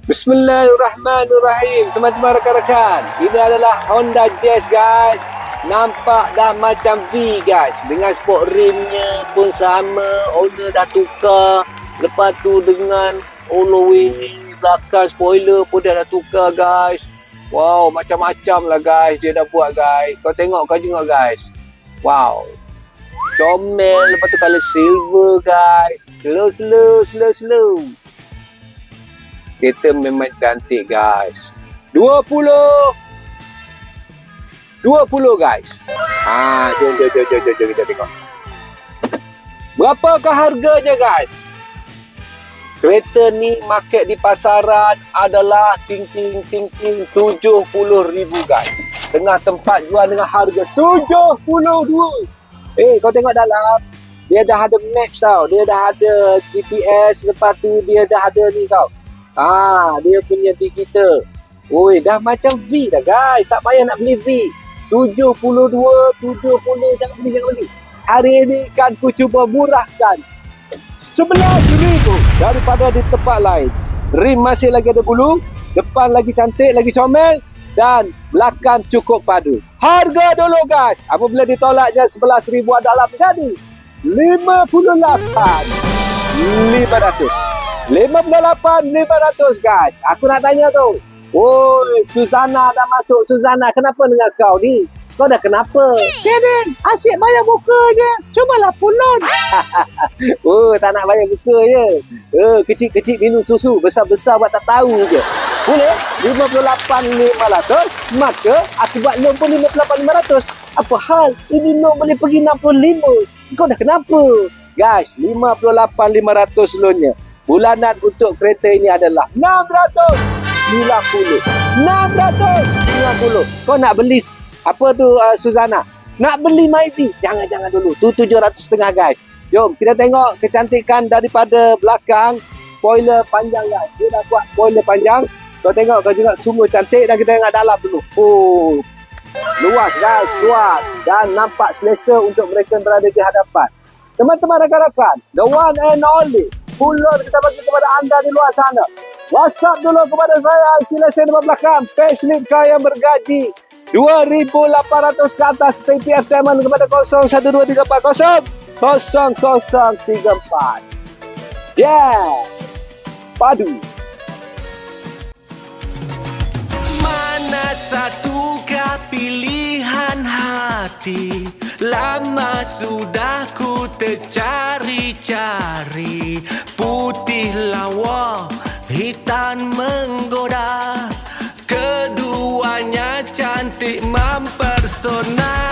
Bismillahirrahmanirrahim. Teman-teman rakan-rakan, ini adalah Honda Jazz guys. Nampak dah macam V guys. Dengan sport rimnya pun sama. Owner dah tukar. Lepas tu dengan all-wing belakang spoiler pun dah tukar guys. Wow, macam-macam lah guys dia dah buat guys. Kau tengok guys. Wow. Comel, lepas tu colour silver guys. Slow. Kereta memang cantik guys. 20 guys. Jom kita tengok. Berapakah harganya guys? Kereta ni market di pasaran adalah ting 70,000 guys. Tengah tempat jual dengan harga 72. Kau tengok dalam. Dia dah ada maps tau. Dia dah ada GPS. Lepas tu dia dah ada ni tau. Dia punya digital. Oi, dah macam V dah guys. Tak payah nak beli V. 72, 70, jangan beli. Hari ini kan ku cuba murahkan 11,000 daripada di tempat lain. Rim masih lagi ada bulu, depan lagi cantik, lagi comel, dan belakang cukup padu. Harga dulu guys. Apabila ditolak je 11,000 adalah menjadi 58,500 guys. Aku nak tanya tu. Oi, Suzana dah masuk. Suzana, kenapa dengan kau ni? Kau dah kenapa? Kevin, asyik bayar muka je. Cubalah pulun. Tak nak bayar muka je. Kecil-kecil minum susu. Besar-besar buat tak tahu je. Boleh? 58,500. Maka aku buat loan pun 58,500. Apa hal? Ini loan boleh pergi 65. Kau dah kenapa? Guys, 58,500 loannya. Bulanan untuk kereta ini adalah 690. Kau nak beli apa tu Suzana? Nak beli Myvi? Jangan dulu. Tu 700 guys. Jom kita tengok kecantikan daripada belakang. Spoiler panjang guys. Dia dah buat spoiler panjang. Kau tengok kau juga semua cantik, dan kita tengok dalam dulu. Luas guys, luas. Dan nampak selesa untuk mereka berada di hadapan. Teman-teman rakan-rakan, the one and only pulun kita bagi kepada anda di luar sana. WhatsApp dulu kepada saya, sila saya di belakang. Payslip kau yang bergaji 2,800 ke atas. TPF Diamond kepada 012340 0034. Yes, padu. Mana satukah pilihan hati? Lama sudah ku tercari-cari. Putih lawa, hitam menggoda. Keduanya cantik mempersona.